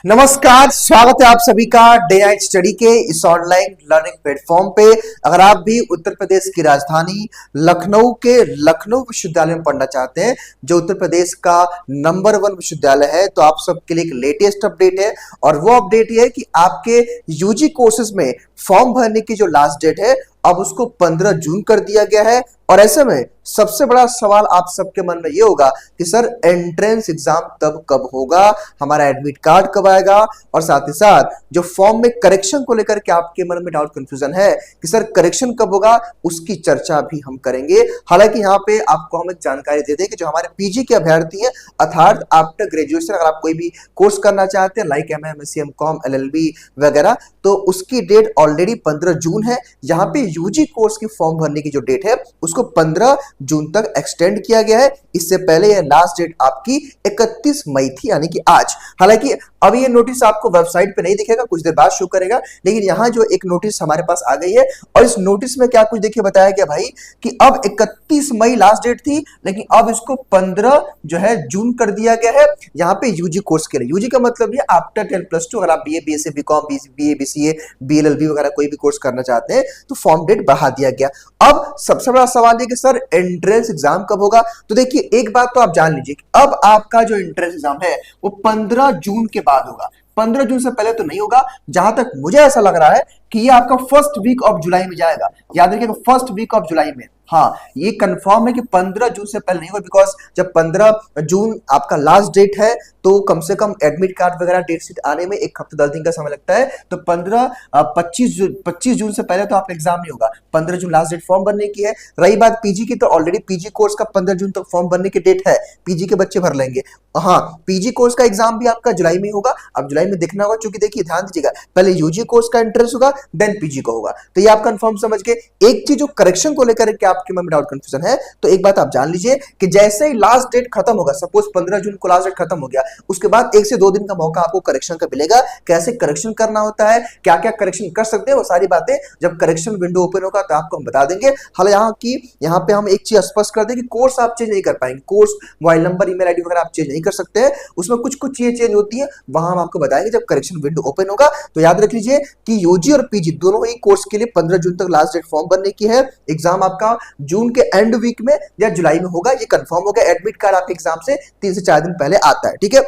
नमस्कार, स्वागत है आप सभी का डे नाइट स्टडी के इस ऑनलाइन लर्निंग प्लेटफॉर्म पे। अगर आप भी उत्तर प्रदेश की राजधानी लखनऊ के लखनऊ विश्वविद्यालय में पढ़ना चाहते हैं, जो उत्तर प्रदेश का नंबर 1 विश्वविद्यालय है, तो आप सबके लिए एक लेटेस्ट अपडेट है। और वो अपडेट ये है कि आपके यूजी कोर्सेज में फॉर्म भरने की जो लास्ट डेट है, अब उसको 15 जून कर दिया गया है। और ऐसे में सबसे बड़ा सवाल आप सबके मन में ये होगा कि सर एंट्रेंस एग्जाम तब कब होगा, हमारा एडमिट कार्ड कब आएगा, और साथ ही साथ जो फॉर्म में करेक्शन को लेकर के आपके मन में डाउट कंफ्यूजन है कि सर करेक्शन कब होगा, उसकी चर्चा भी हम करेंगे। हालांकि यहाँ पे आपको हम एक जानकारी दे दें कि जो हमारे पीजी के अभ्यर्थी हैं, अर्थात आफ्टर ग्रेजुएशन अगर आप कोई भी कोर्स करना चाहते हैं like MA, MSc, MCom, LLB वगैरह, तो उसकी डेट ऑलरेडी 15 जून है। यहाँ पे यूजी कोर्स की फॉर्म भरने की जो डेट है उसको 15 जून तक एक्सटेंड किया गया है। इससे पहले यह लास्ट डेट आपकी 31 मई थी, यानी कि आज। हालांकि अब ये नोटिस आपको वेबसाइट पे नहीं दिखेगा, कुछ देर बाद शो करेगा, लेकिन यहाँ जो एक नोटिस हमारे पास आ गई है, और इस नोटिस में क्या कुछ देखिए बताया गया भाई कि अब 31 मई लास्ट डेट थी, लेकिन अब इसको 15 जो है जून कर दिया गया है। यहाँ पे यूजी कोर्स के लिए, यूजी का मतलब ये आफ्टर 10+2, अगर आप BA, BSc, BCom, BA, BCA, BLLB वगैरह कोई भी कोर्स करना चाहते हैं तो फॉर्म डेट बढ़ा दिया गया। अब सबसे बड़ा सवाल है कि सर एंट्रेंस एग्जाम कब होगा। तो देखिए एक बात तो आप जान लीजिए कि अब आपका जो एंट्रेंस एग्जाम है वो 15 जून के बाद होगा। 15 जून से पहले तो नहीं होगा। जहां तक मुझे ऐसा लग रहा है कि ये आपका फर्स्ट वीक ऑफ जुलाई में जाएगा। याद रखिएगा, फर्स्ट वीक ऑफ जुलाई में। हाँ, ये कंफर्म है कि 15 जून से पहले नहीं होगा, बिकॉज जब 15 जून आपका लास्ट डेट है तो कम से कम एडमिट कार्ड वगैरह डेट शीट आने में 1 हफ्ते 10 दिन का समय लगता है। तो 25 जून से पहले तो आपका एग्जाम नहीं होगा। 15 जून लास्ट डेट फॉर्म भरने की है। रही बात पीजी की, तो ऑलरेडी पीजी कोर्स का 15 जून तक फॉर्म भरने की डेट है, पीजी के बच्चे भर लेंगे। हाँ, पीजी कोर्स का एग्जाम भी आपका जुलाई में होगा। अब जुलाई में देखना होगा, क्योंकि देखिए ध्यान दीजिएगा, पहले यूजी कोर्स का एंट्रेंस होगा, देन पीजी का होगा। तो ये आप कंफर्म समझ के, एक चीज जो करेक्शन को लेकर के आपके मन में डाउट कंफ्यूजन है, तो एक बात आप जान लीजिए कि जैसे ही लास्ट डेट खत्म होगा, सपोज 15 जून को लास्ट डेट खत्म हो गया, उसके बाद 1 से 2 दिन का मौका आपको करेक्शन का मिलेगा। कैसे करेक्शन करना होता है, क्या क्या करेक्शन कर सकते हैं, वो सारी बातें जब करेक्शन विंडो ओपन होगा तो आपको हम बता देंगे। हालांकि यहाँ पे हम एक चीज स्पष्ट कर दें कि कोर्स आप चेंज नहीं कर पाएंगे। Course, mobile number, email ID वगैरह आप चेंज नहीं कर सकते हैं। उसमें कुछ कुछ चीजें चेंज होती है, वहां हम आपको बताएंगे जब करेक्शन विंडो ओपन होगा। तो याद रख लीजिए कि यूजी और पीजी दोनों ही कोर्स के लिए 15 जून तक लास्ट डेट फॉर्म भरने की है। एग्जाम आपका जून के एंड वीक में या जुलाई में होगा, ये कंफर्म हो गया। एडमिट कार्ड आपके एग्जाम से 3 से 4 दिन पहले आता है। ठीक है,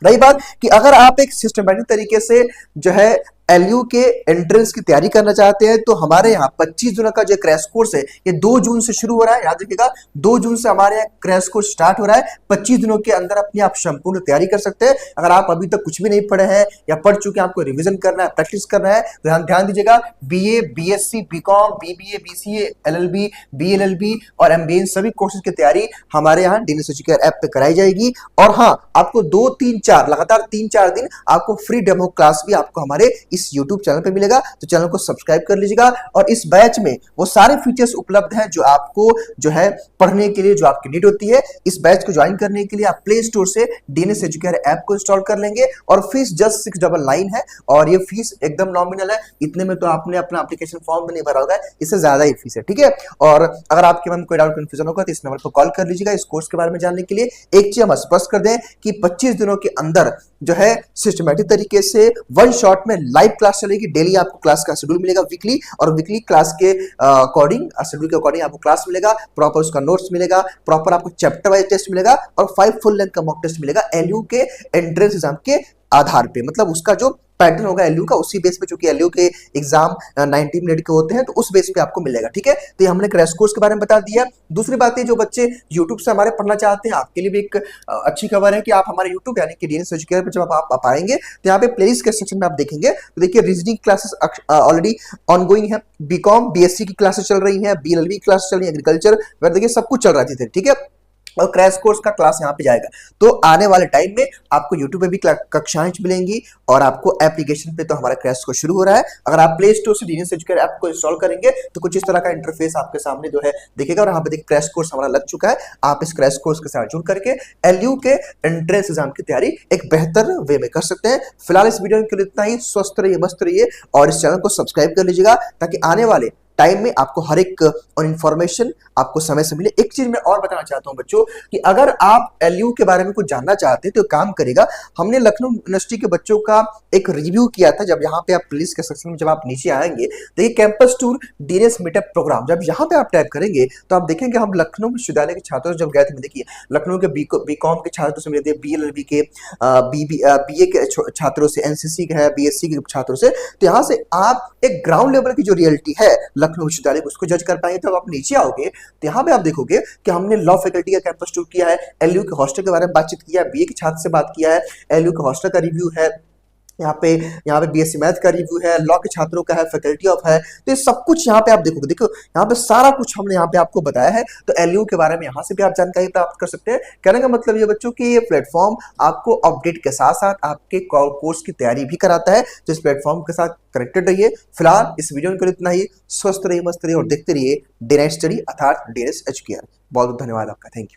रही बात कि अगर आप एक सिस्टमैटिक तरीके से जो है एलयू के एंट्रेंस की तैयारी करना चाहते हैं, तो हमारे यहाँ 25 दिनों का जो क्रैश कोर्स है ये 2 जून से शुरू हो रहा है। याद रखिएगा, 2 जून से हमारे यहाँ क्रैश कोर्स स्टार्ट हो रहा है। 25 दिनों के अंदर अपनी आप संपूर्ण तैयारी कर सकते हैं। अगर आप अभी तक कुछ भी नहीं पढ़े हैं या पढ़ चुके हैं, आपको रिवीजन करना है, प्रैक्टिस करना है, तो ध्यान दीजिएगा, BA, BSc, BCom, BBA, BCA, LLB, BLLB और एमबीए सभी कोर्सेज की तैयारी हमारे यहाँ डीएनएस एजुकेयर ऐप पे कराई जाएगी। और हाँ, आपको 2-3-4 लगातार 3-4 दिन आपको फ्री डेमो क्लास भी आपको हमारे इस YouTube चैनल पे मिलेगा। तो चैनल को सब्सक्राइब कर लीजिएगा। और इस बैच में वो सारे फीचर्स उपलब्ध हैं जो आपको जो है पढ़ने के लिए जो आपकी नीड होती है। इस बैच को ज्वाइन करने के लिए आप प्ले स्टोर से डीएनएस एजुकेयर ऐप को इंस्टॉल कर लेंगे। और फीस जस्ट 699 है, और ये फीस एकदम नॉमिनल है। इतने में तो आपने अपना एप्लीकेशन फॉर्म भी नहीं भरा होगा, इससे ज्यादा ही फीस है। ठीक है, और अगर आपके मन में कोई डाउट कंफ्यूजन होगा तो इस नंबर पर कॉल कर लीजिएगा। इस कोर्स के बारे में जानने के लिए एक चीज हम स्पष्ट कर दें कि 25 दिनों के अंदर जो है सिस्टमैटिक तरीके से वन शॉट में लाइव क्लास चलेगी। डेली आपको क्लास का शेड्यूल मिलेगा वीकली, और वीकली क्लास के अकॉर्डिंग, शेड्यूल के अकॉर्डिंग आपको क्लास मिलेगा, प्रॉपर उसका नोट्स मिलेगा, प्रॉपर आपको चैप्टर वाइज टेस्ट मिलेगा, और 5 फुल लेंथ का मॉक टेस्ट मिलेगा एलयू के एंट्रेंस एग्जाम के आधार पे। मतलब उसका जो पैटर्न होगा एलयू का, उसी बेस पे, चूंकि एलयू के एग्जाम 90 मिनट के होते हैं, तो उस बेस पे आपको मिलेगा। ठीक है, तो ये हमने क्रैश कोर्स के बारे में बता दिया। दूसरी बात है, जो बच्चे यूट्यूब से हमारे पढ़ना चाहते हैं, आपके लिए भी एक अच्छी खबर है कि आप हमारे यूट्यूब यानी कि डीएनएस एजुकेयर पे जब आप आएंगे तो यहाँ पे प्लेलिस्ट के सेक्शन में आप देखेंगे, तो देखिए रीजनिंग क्लासेस ऑलरेडी ऑनगोइंग है, बीकॉम, बीएससी की क्लासेस चल रही है, बीएलएलबी क्लास चल रही है, एग्रीकल्चर, देखिए सब कुछ चल रहा है। ठीक है, और क्रैश कोर्स का क्लास यहाँ पे जाएगा। तो आने वाले टाइम में आपको यूट्यूब पे भी कक्षाएं मिलेंगी, और आपको एप्लीकेशन पे तो हमारा क्रैश कोर्स शुरू हो रहा है। अगर आप प्ले स्टोर से डीएनएस एजुकेयर ऐप को इंस्टॉल करेंगे तो कुछ इस तरह का इंटरफेस आपके सामने जो है दिखेगा, और यहाँ पे देखिए क्रैश कोर्स हमारा लग चुका है। आप इस क्रैश कोर्स के साथ जुड़ करके एलयू के एंट्रेंस एग्जाम की तैयारी एक बेहतर वे में कर सकते हैं। फिलहाल इस वीडियो के लिए इतना ही। स्वस्थ रहिए, मस्त रहिए, और इस चैनल को सब्सक्राइब कर लीजिएगा ताकि आने वाले टाइम में आपको हर एक और इन्फॉर्मेशन आपको समय से मिले। एक चीज मैं और बताना चाहता हूं बच्चों कि अगर आप एलयू के बारे में कुछ जानना चाहते हैं तो काम करेगा, हमने लखनऊ यूनिवर्सिटी के बच्चों का एक रिव्यू किया था। जब यहाँ पे आप प्लीज के सेक्शन में जब आप नीचे आएंगे तो ये campus tour DNS meetup programme, जब यहाँ पे आप टाइप करेंगे तो आप देखेंगे हम लखनऊ विश्वविद्यालय के छात्रों से जब गए थे, देखिए लखनऊ के बीकॉम के छात्रों से मिले थे, बीएलएलबी के बीए के छात्रों से, एनसीसी के है, बीएससी के छात्रों से। तो यहाँ से आप एक ग्राउंड लेवल की जो रियलिटी है लखनऊ विश्वविद्यालय उसको जज कर पाएंगे। तो आप नीचे आओगे तो यहाँ पे आप देखोगे कि हमने लॉ फैकल्टी का कैंपस टूर किया है, एलयू के हॉस्टल के बारे में बातचीत किया है, बीए के छात्र से बात किया है, एलयू के हॉस्टल का रिव्यू है, यहाँ पे बीएससी मैथ का रिव्यू है, लॉ के छात्रों का है, फैकल्टी ऑफ है। तो ये सब कुछ यहाँ पे आप देखोगे, देखो यहाँ पे सारा कुछ हमने यहाँ पे आपको बताया है। तो एलयू के बारे में यहाँ से भी आप जानकारी प्राप्त कर सकते हैं। कहने का मतलब ये बच्चों कि ये प्लेटफॉर्म आपको अपडेट के साथ साथ आपके कोर्स की तैयारी भी कराता है। तो इस प्लेटफॉर्म के साथ कनेक्टेड रहिए। फिलहाल इस वीडियो में इतना ही। स्वस्थ रहिए, मस्त रहिए और देखते रहिए डे नाइट स्टडी अर्थात डीएनएस एजुकेयर। बहुत बहुत धन्यवाद आपका, थैंक यू।